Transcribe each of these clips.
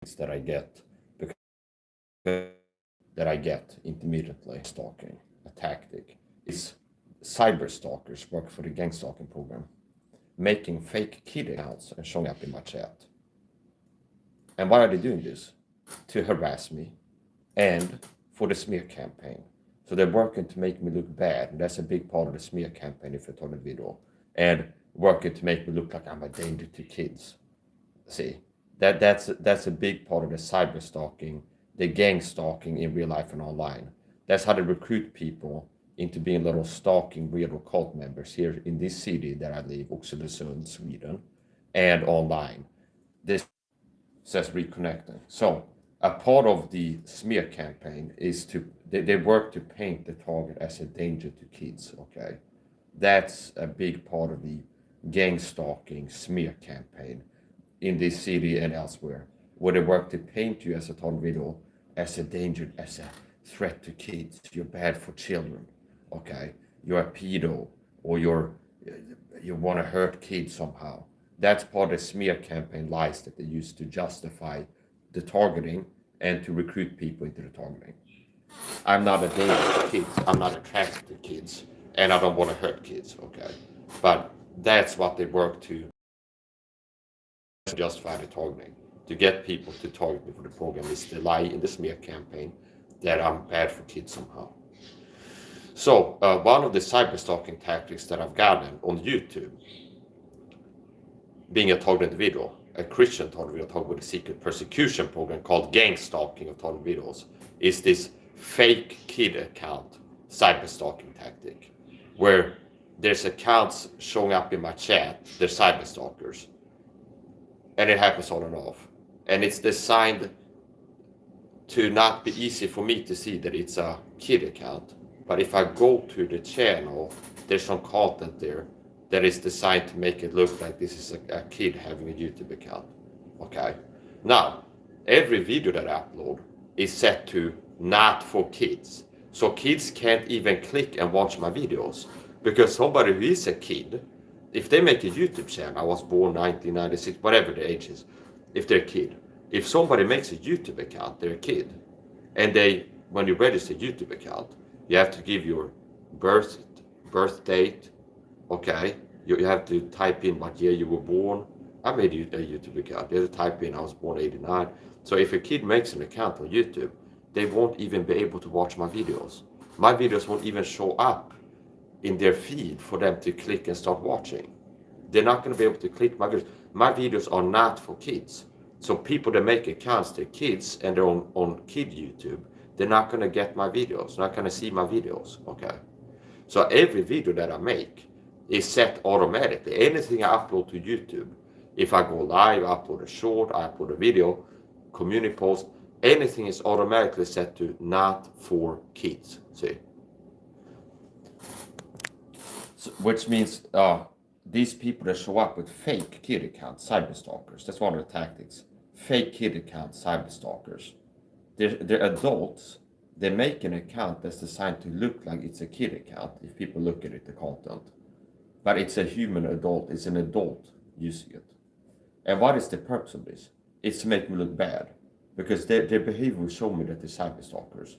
that I get because that I get intermittently stalking, a tactic, is cyber stalkers work for the gang stalking program, making fake kid accounts and showing up in my chat. And why are they doing this? To harass me and for the smear campaign. So they're working to make me look bad, and that's a big part of the smear campaign if you're on the video. And working to make me look like I'm a danger to kids. See, that's a big part of the cyber stalking, the gang stalking in real life and online. That's how they recruit people into being little stalking weirdo cult members here in this city that I live, Oxelösund, Sweden, and online. This says reconnecting. So a part of the smear campaign is they work to paint the target as a danger to kids. Okay, that's a big part of the gang stalking smear campaign in this city and elsewhere, where they work to paint you as a target video as a danger, as a threat to kids. You're bad for children. Okay, you're a pedo, or you want to hurt kids somehow. That's part of the smear campaign lies that they use to justify the targeting and to recruit people into the targeting. I'm not a danger to kids. I'm not attracted to kids, and I don't want to hurt kids. Okay, but that's what they work to justify the targeting. To get people to target me for the program is the lie in the smear campaign that I'm bad for kids somehow. So one of the cyber stalking tactics that I've gotten on YouTube, being a targeted individual, a Christian targeted video talking about a secret persecution program called gang stalking of targeted videos, is this fake kid account cyber stalking tactic, where there's accounts showing up in my chat, they're cyber stalkers, and it happens on and off. And it's designed to not be easy for me to see that it's a kid account. But if I go to the channel, there's some content there that is designed to make it look like this is a kid having a YouTube account. Okay. Now, every video that I upload is set to not for kids. So kids can't even click and watch my videos. Because somebody who is a kid, if they make a YouTube channel, I was born 1996, whatever the age is, if they're a kid. If somebody makes a YouTube account, they're a kid. And when you register a YouTube account, you have to give your birth date, okay? You have to type in what year you were born. I made a YouTube account. You have to type in I was born 89. So if a kid makes an account on YouTube, they won't even be able to watch my videos. My videos won't even show up in their feed for them to click and start watching. They're not going to be able to click my videos. My videos are not for kids. So people that make accounts, they're kids and they're on kid YouTube, they're not going to get my videos, not going to see my videos, okay? So every video that I make is set automatically. Anything I upload to YouTube, if I go live, I upload a short, I upload a video, community post, anything is automatically set to not for kids, see? So, which means these people that show up with fake kid accounts, cyber stalkers, that's one of the tactics. Fake kid accounts, cyber stalkers. They're adults. They make an account that's designed to look like it's a kid account if people look at it, the content. But it's a human adult. It's an adult using it. And what is the purpose of this? It's to make me look bad. Because their behavior will show me that they're cyber stalkers.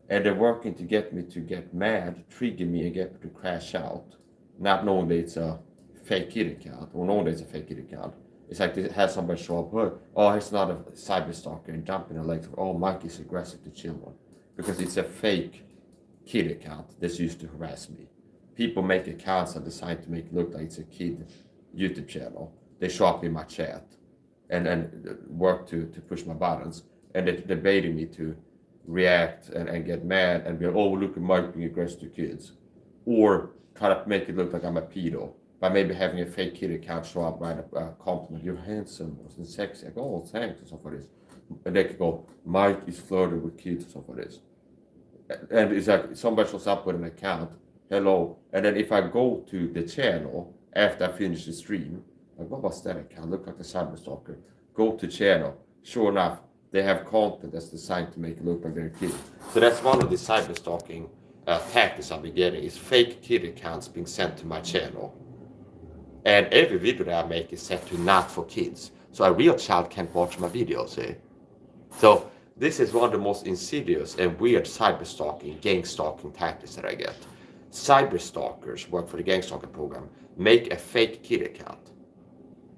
And they're working to get me to get mad, trigger me, and get me to crash out. Not knowing that it's a fake kid account, or knowing that it's a fake kid account. It's like they have somebody show up, oh, it's not a cyber stalker, and jump in the legs, oh, Mike is aggressive to children. Because it's a fake kid account that's used to harass me. People make accounts that are designed to make it look like it's a kid YouTube channel. They show up in my chat and work to push my buttons. And they're debating me to react and get mad and be like, oh, look at Mike being aggressive to kids. Or try to make it look like I'm a pedo by maybe having a fake kid account show up, write a compliment, you're handsome and sexy. I go, oh, thanks, and stuff like this. And they could go, Mike is flirting with kids and stuff like this. And it's like somebody shows up with an account, hello. And then if I go to the channel after I finish the stream, like, what was that account? Look like a cyber stalker. Go to channel. Sure enough, they have content that's designed to make it look like they're a kid. So that's one of the cyber stalking tactics I've been getting is fake kid accounts being sent to my channel. And every video that I make is set to not for kids. So a real child can't watch my videos, see? So this is one of the most insidious and weird cyberstalking, gang stalking tactics that I get. Cyberstalkers work for the gang stalking program, make a fake kid account,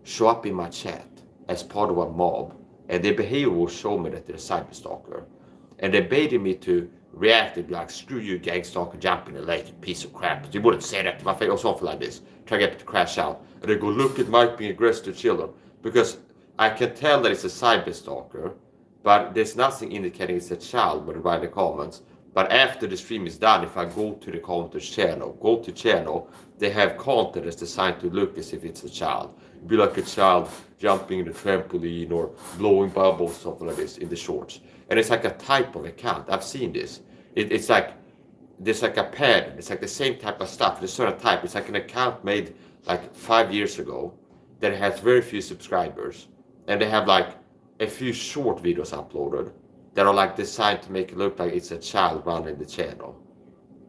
show up in my chat as part of a mob, and their behavior will show me that they're a cyberstalker. And they baited me to react and be like, screw you, gang stalker, jump in the lake, you piece of crap. You wouldn't say that to my face or something like this. Try to get me to crash out. And they go, look at Mike being aggressive to children. Because I can tell that it's a cyberstalker, but there's nothing indicating it's a child when I write the comments. But after the stream is done, if I go to the commenter's channel, they have content that's designed to look as if it's a child. It'd be like a child jumping in the trampoline or blowing bubbles, something like this in the shorts. And it's like a type of account. I've seen this. It's like, there's like a pattern. It's like the same type of stuff. There's a certain type. It's like an account made like 5 years ago that has very few subscribers. And they have like a few short videos uploaded that are like designed to make it look like it's a child running the channel.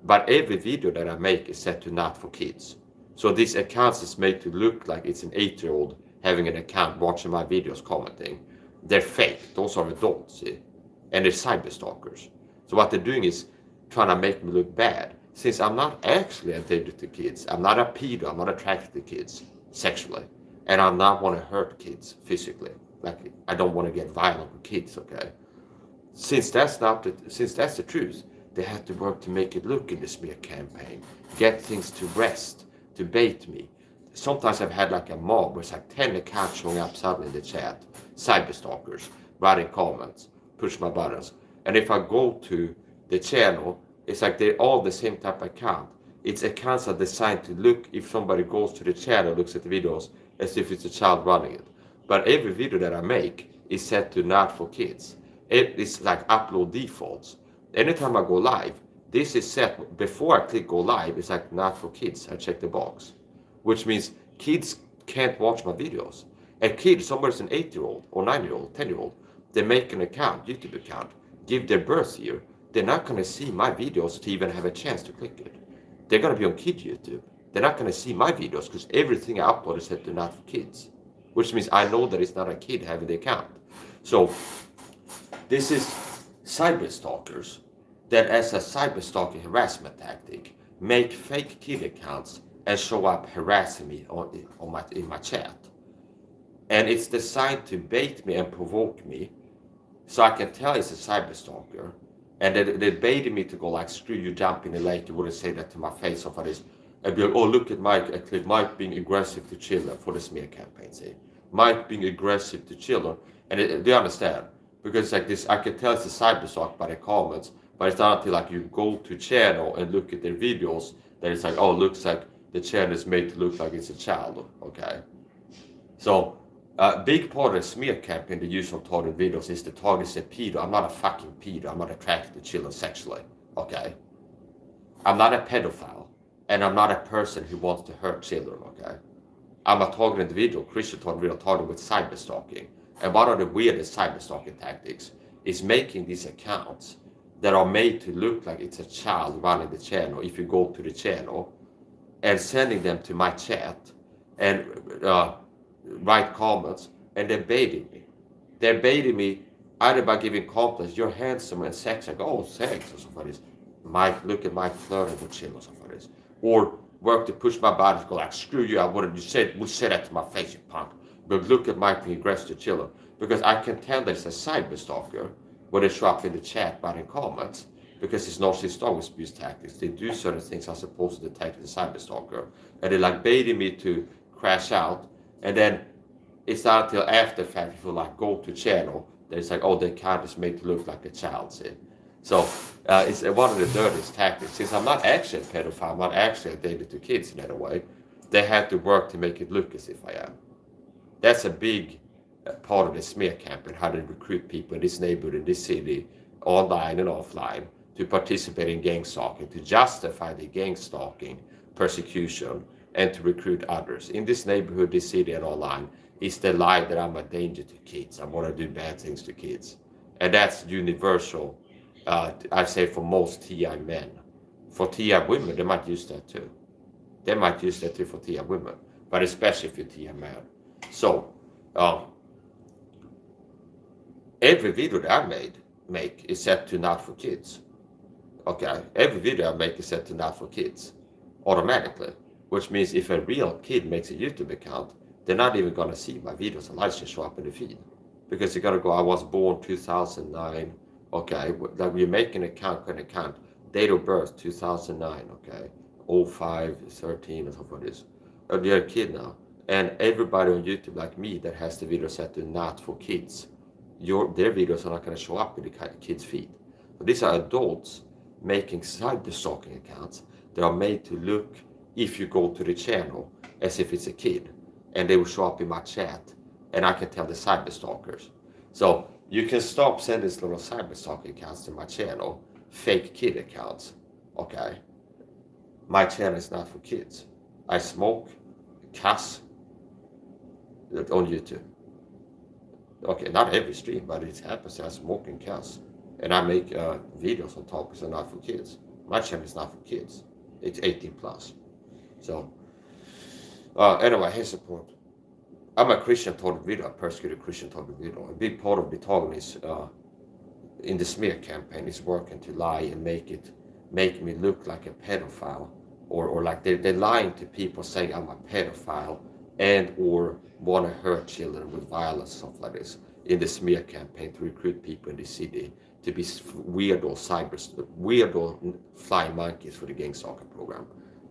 But every video that I make is set to not for kids. So these accounts is made to look like it's an 8-year-old having an account watching my videos commenting. They're fake. Those are adults, see? And they're cyber stalkers. So what they're doing is trying to make me look bad. Since I'm not actually addicted to kids, I'm not a pedo, I'm not attracted to kids sexually. And I not want to hurt kids physically. Like, I don't want to get violent with kids, okay? Since that's the truth, they have to work to make it look in the smear campaign, get things to rest, to bait me. Sometimes I've had like a mob where it's like 10 accounts showing up suddenly in the chat, cyberstalkers, writing comments, push my buttons. And if I go to the channel, it's like they're all the same type of account. It's accounts are designed to look, if somebody goes to the channel, looks at the videos, as if it's a child running it. But every video that I make is set to not for kids. It's like upload defaults. Anytime I go live, this is set, before I click go live, it's like not for kids. I check the box, which means kids can't watch my videos. A kid, somebody's an 8-year-old or 9-year-old, 10-year-old, they make an account, YouTube account, give their birth year, they're not going to see my videos to even have a chance to click it. They're going to be on kid YouTube. They're not going to see my videos because everything I upload is set to not for kids, which means I know that it's not a kid having the account. So this is cyber stalkers that, as a cyber stalking harassment tactic, make fake kid accounts and show up harassing me in my chat. And it's designed to bait me and provoke me, so I can tell it's a cyber stalker. And they baited me to go like, screw you, jump in the lake. You wouldn't say that to my face or for this. I'd be like, oh, look at Mike. I click Mike being aggressive to children for the smear campaign. See, Mike being aggressive to children. And they understand. Because it's like this, I can tell it's a cyber stalk by the comments. But it's not until like you go to channel and look at their videos that it's like, oh, looks like the channel is made to look like it's a child. Okay. So a big part of the smear campaign they use on target videos is the target is a pedo. I'm not a fucking pedo. I'm not attracted to children sexually. Okay. I'm not a pedophile. And I'm not a person who wants to hurt children. Okay. I'm a target individual, Christian target individual, targeted with cyber stalking. And one of the weirdest cyber stalking tactics is making these accounts that are made to look like it's a child running the channel if you go to the channel, and sending them to my chat and write comments, and they're baiting me. They're baiting me either by giving compliments, you're handsome and sexy, I go, oh, sex, or something like this. Mike, look at Mike flirting with chill or something like this. Or work to push my body to go like, screw you, I wouldn't, would say that to my face, you punk. But look at Mike being aggressive to children. Because I can tell there's a cyber stalker when they show up in the chat by the comments, because it's narcissistic abuse tactics. They do certain things as opposed to detect the cyber stalker. And they're like baiting me to crash out. And then it's not until after the fact, if you like go to channel, that it's like, oh, the account is made to look like a child. See? So it's one of the dirtiest tactics. Since I'm not actually a pedophile, I'm not actually addicted to kids in that way, they have to work to make it look as if I am. That's a big part of the smear campaign, how to recruit people in this neighborhood, in this city, online and offline, to participate in gang stalking, to justify the gang stalking persecution, and to recruit others. In this neighborhood, this city, and online, is the lie that I'm a danger to kids. I want to do bad things to kids. And that's universal, I'd say, for most TI men. For TI women, they might use that too. They might use that too for TI women, but especially if you're TI man. So, every video that I make is set to not for kids. Okay, every video I make is set to not for kids automatically, which means if a real kid makes a YouTube account, they're not even gonna see my videos and lives just show up in the feed, because you're gonna go, I was born 2009. Okay, like you make an account, date of birth 2009. Okay, 05, 13 or something like this. And you're a kid now, and everybody on YouTube like me that has the video set to not for kids, their videos are not going to show up in the kids feed. But these are adults making cyberstalking accounts that are made to look, if you go to the channel, as if it's a kid, and they will show up in my chat, and I can tell the cyberstalkers. So you can stop sending these little cyberstalking accounts to my channel, fake kid accounts. Okay, my channel is not for kids. I smoke, cuss on YouTube. Okay, not every stream, but it happens. I smoke and cuss, and I make videos on topics that are not for kids. My channel is not for kids. It's 18 plus. So anyway, here's the point. I'm a Christian target video, a persecuted Christian target video. A big part of the target is in the smear campaign is working to lie and make me look like a pedophile, or like they're lying to people saying I'm a pedophile and or want to hurt children with violence, stuff like this, in the smear campaign to recruit people in the city to be weirdo flying monkeys for the gang stalker program.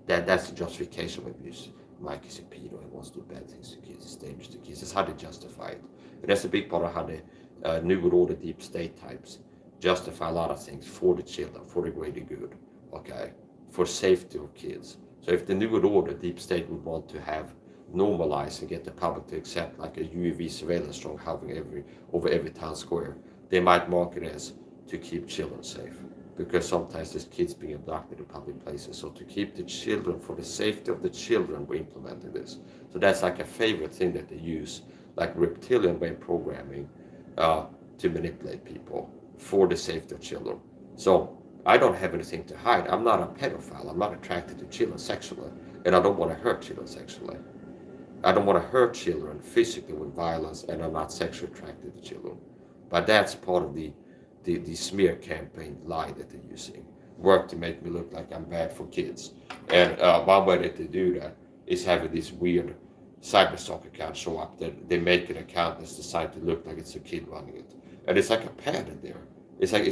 That's the justification when abuse. Mike is a pedo and wants to do bad things to kids. It's dangerous to kids. That's how they justify it. And that's a big part of how the New World Order deep state types justify a lot of things for the children, for the greater good, okay, for safety of kids. So if the New World Order deep state would want to have normalize and get the public to accept like a UAV surveillance drone hovering over every town square, they might mark it as to keep children safe, because sometimes there's kids being abducted in public places. So to keep the children, for the safety of the children, we're implementing this. So that's like a favorite thing that they use, like reptilian way programming, to manipulate people for the safety of children. So I don't have anything to hide. I'm not a pedophile. I'm not attracted to children sexually, and I don't want to hurt children sexually. I don't want to hurt children physically with violence, and I'm not sexually attracted to children. But that's part of the smear campaign lie that they're using. Work to make me look like I'm bad for kids. And one way that they do that is having these weird cyberstalk accounts show up. That they make an account that's designed to look like it's a kid running it. And it's like a pattern there. It's like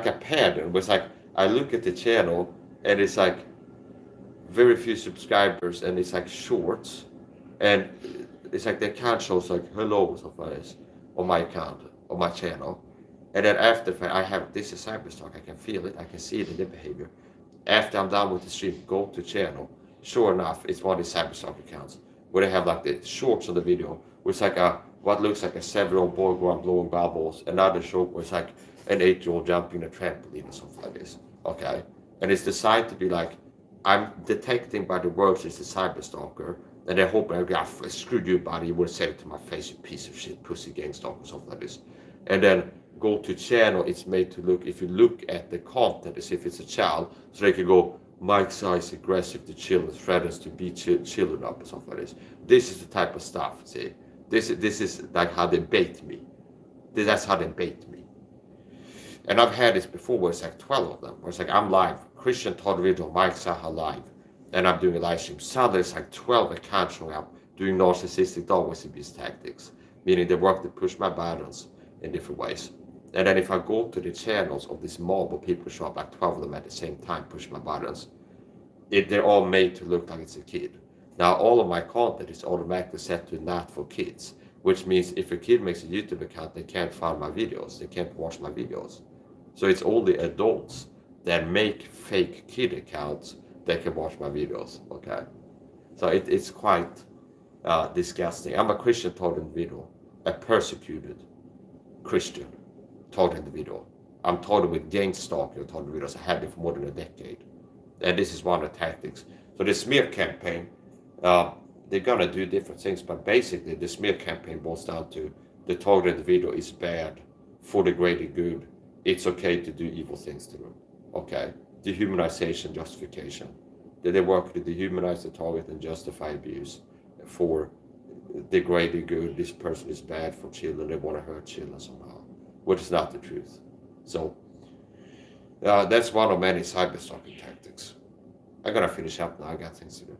a pattern. It's like I look at the channel and it's like very few subscribers, and it's like shorts, and it's like the account shows like hello or something like this on my account, on my channel. And then after I have, this is cyberstalk, I can feel it, I can see it in the behavior. After I'm done with the stream, go to channel. Sure enough, it's one of these cyberstalk accounts where they have like the shorts of the video, where it's like what looks like a 7-year-old boy going blowing bubbles. Another short where it's like an 8-year-old jumping a trampoline or something like this. Okay, and it's designed to be like, I'm detecting by the words it's a cyberstalker, and they're hoping I screwed you, buddy. You would say it to my face, you piece of shit, pussy gang stalker, or something like this. And then go to channel. It's made to look, if you look at the content as if it's a child, so they can go, Mike size aggressive to children, threatens to beat children up or something like this. This is the type of stuff. See, this is like how they bait me. That's how they bait me. And I've had this before where it's like 12 of them, where it's like I'm live, Christian Todd video, Mike Saha live, and I'm doing a live stream. Suddenly it's like 12 accounts showing up doing narcissistic dog abuse tactics, meaning they work to push my buttons in different ways. And then if I go to the channels of this mob where people show up, like 12 of them at the same time, push my buttons, they're all made to look like it's a kid. Now all of my content is automatically set to not for kids, which means if a kid makes a YouTube account, they can't find my videos, they can't watch my videos. So it's only adults that make fake kid accounts that can watch my videos, okay? So it's quite disgusting. I'm a Christian taught in the video, a persecuted Christian taught in the video. I'm taught with gang stalking taught in the videos. I have been for more than a decade. And this is one of the tactics. So the smear campaign, they're gonna do different things, but basically the smear campaign boils down to the target of the video is bad for the greater good. It's okay to do evil things to them, okay? Dehumanization, justification. They work to dehumanize the target and justify abuse for the greater good. This person is bad for children. They want to hurt children somehow. which is not the truth. So that's one of many cyberstalking tactics. I'm gonna finish up now. I got things to do.